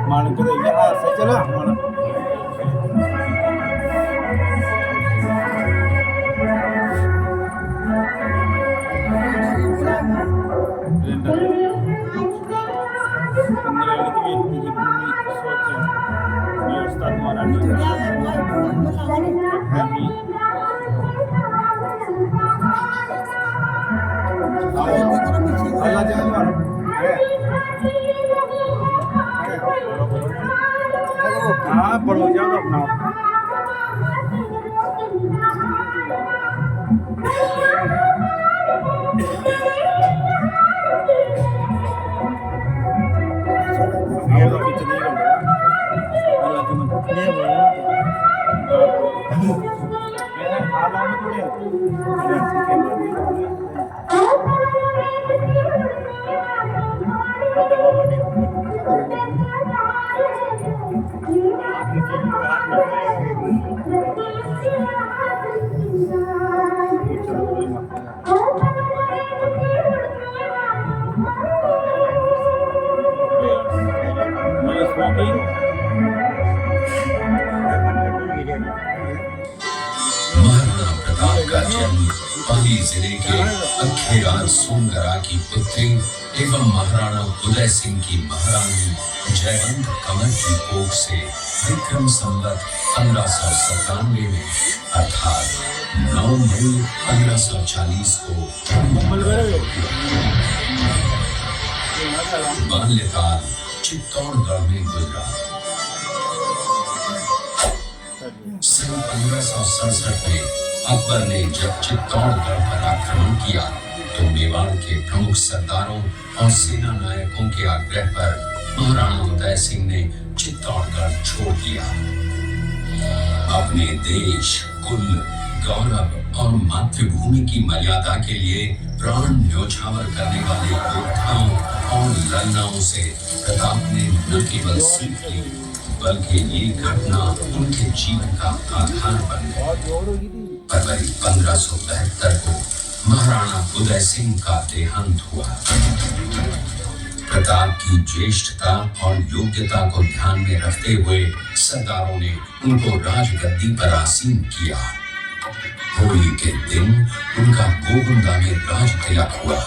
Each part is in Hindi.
माणूस तो यहाँ से चला हाँ पढ़ो जाओ अपना महाराणा प्रताप का जन्म पाली जिले के अखेराज सोनगरा की पुत्री एवं महाराणा उदय सिंह की महारानी जयवंत कमल की कोख से विक्रम संवत 1597 में अर्थात 9 मई 1540 को बाल्यकाल चित्तौड़गढ़ में गुजरा। सन 1567 में अकबर ने जब चित्तौड़गढ़ पर आक्रमण किया तो मेवाड़ के प्रमुख सरदारों और सेना नायकों के आग्रह पर महाराणा उदय सिंह ने चित्तौड़गढ़ छोड़ दिया। अपने देश, कुल, गौरव और मातृभूमि की मर्यादा के लिए प्राण न्योछावर करने वाले योद्धाओं और लड़नाओं से प्रताप ने न केवल सीख ली बल्कि ये घटना उनके जीवन का आधार बन गई। फरवरी 1572 को महाराणा उदय सिंह का देहांत हुआ। प्रताप की ज्येष्ठता और योग्यता को ध्यान में रखते हुए सरदारों ने उनको राजगद्दी पर आसीन किया। होली के दिन उनका गोगुंदा में राज तिलक हुआ।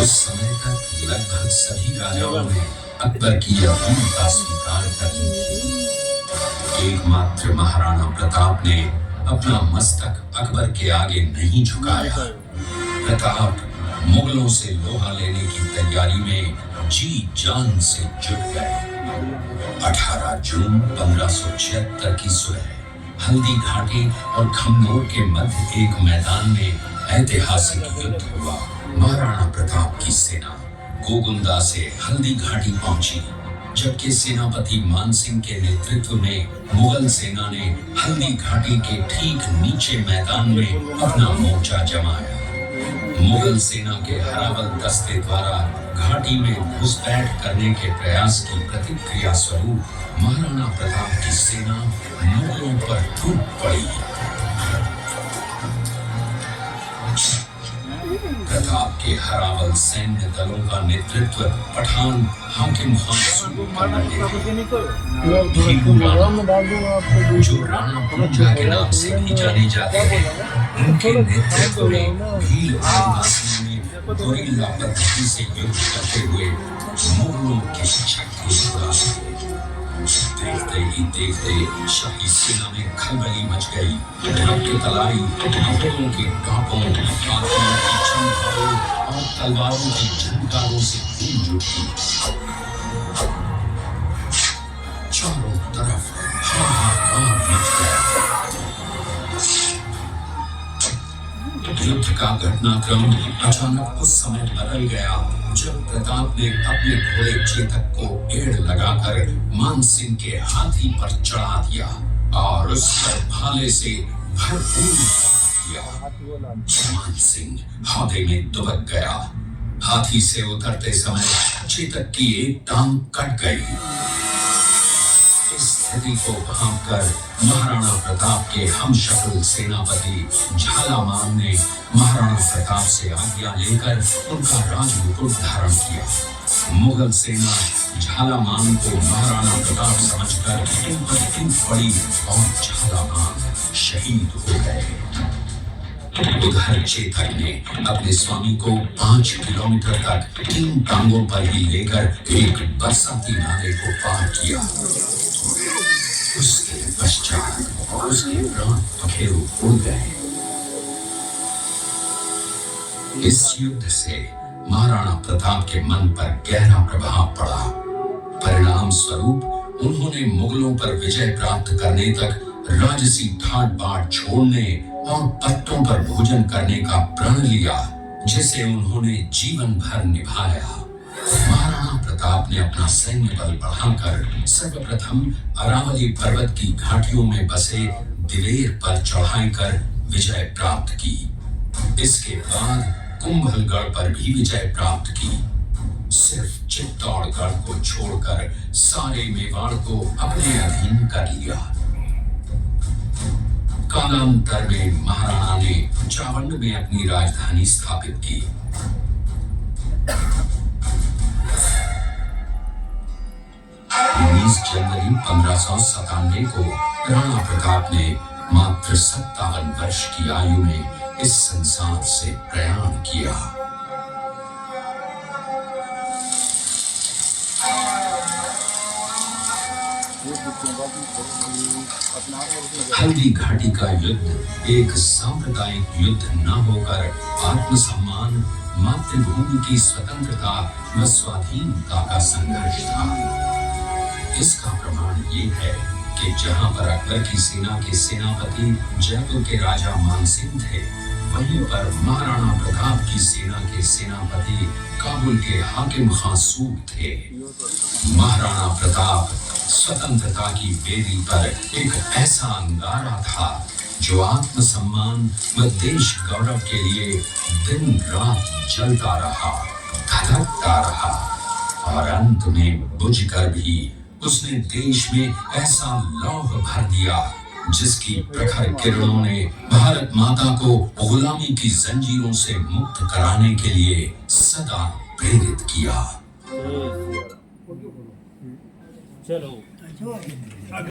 उस समय तक लगभग सभी राजाओं ने अकबर की यह भूमिका स्वीकार कर ली थी। एकमात्र महाराणा प्रताप ने अपना मस्तक अकबर के आगे नहीं झुकाया। प्रताप मुगलों से लोहा लेने की तैयारी में जी जान से जुट गए। 18 जून 1576 की सुबह हल्दी घाटी और खमनोर के मध्य एक मैदान में ऐतिहासिक युद्ध हुआ। महाराणा प्रताप की सेना गोगुंदा से हल्दी घाटी पहुंची, जबकि सेनापति मानसिंह के नेतृत्व में मुगल सेना ने हल्दी घाटी के ठीक नीचे मैदान में अपना मोर्चा जमाया। मुगल सेना के हरावल दस्ते द्वारा घाटी में घुसपैठ करने के प्रयास की प्रतिक्रिया स्वरूप महाराणा प्रताप की सेना मुगलों पर टूट पड़ी। प्रताप के हरावल सैन्य दलों का नेतृत्व पठान हाकिम खान कर रहे थे। जो राणा पूंजा के नाम से भी जाने जाते हैं, उनके नेतृत्व में भील आदिवासियों ने गुरिल्ला पद्धति से युद्ध करते हुए मुगलों के छक्के छुड़ा दिए। देखते ही देखते शाही सेना में खलबली मच गई। के तलाई, घोड़ों के टापों, हाथियों की चमकारों और तलवारों की झंकारों से गूंज उठी। चारों तरफ हाहाकार मच गया। युद्ध का घटनाक्रम अचानक उस समय बदल गया जब प्रताप ने अपने घोड़े चेतक को एड़ लगाकर मानसिंह के हाथी पर चढ़ा दिया और उस पर भाले से भरपूर वार किया। मानसिंह हाथे में दुबक गया। हाथी से उतरते समय चेतक की एक टांग कट गई। इस स्थिति को भांपकर महाराणा प्रताप के हमशक्ल सेनापति झालामान ने महाराणा प्रताप से आज्ञा लेकर उनका राजमुकुट धारण किया। मुगल सेना झालामान को महाराणा प्रताप समझकर इन पर टूट पड़ी और झालामान शहीद हो गए। उधर चेतक ने अपने स्वामी को 5 किलोमीटर तक 3 टांगों पर ही लेकर एक बरसाती नाले को पार किया। उसके पश्चात उसके प्राण पखेरु उड़ गए। इस युद्ध से महाराणा प्रताप के मन पर गहरा प्रभाव पड़ा। परिणाम स्वरूप उन्होंने मुगलों पर विजय प्राप्त करने तक राजसी ठाट बाट छोड़ने और पत्तों पर भोजन करने का प्रण लिया, जिसे उन्होंने जीवन भर निभाया। महाराणा प्रताप ने अपना सैन्य बल बढ़ाकर सर्वप्रथम अरावली पर्वत की घाटियों में बसे दिवेर पर चढ़ाई कर विजय प्राप्त की। इसके बाद कुंभलगढ़ पर भी विजय प्राप्त की। सिर्फ चित्तौड़गढ़ को छोड़कर सारे मेवाड़ को अपने अधीन कर लिया। कालांतर में महाराणा ने चावंड में अपनी राजधानी स्थापित की। 19 जनवरी 1597 को राणा प्रताप ने मात्र 57 वर्ष की आयु में इस संसार से प्रयाण किया। हल्दी घाटी का युद्ध एक सांप्रदायिक युद्ध न होकर आत्मसम्मान, मातृभूमि की स्वतंत्रता व स्वाधीनता का संघर्ष था। इसका प्रमाण ये है कि जहां पर अकबर की सेना के सेनापति जयपुर के राजा मानसिंह थे, वहीं पर महाराणा प्रताप की सेना के सेनापति काबुल के हाकिम खासूब थे। महाराणा प्रताप स्वतंत्रता की बेदी पर एक ऐसा अंगारा था जो आत्मसम्मान व देश गौरव के लिए दिन रात जलता रहा, धधकता रहा और अंत में बुझकर भी उसने देश में ऐसा लौह भर दिया जिसकी प्रखर किरणों ने भारत माता को गुलामी की जंजीरों से मुक्त कराने के लिए सदा प्रेरित किया। चलो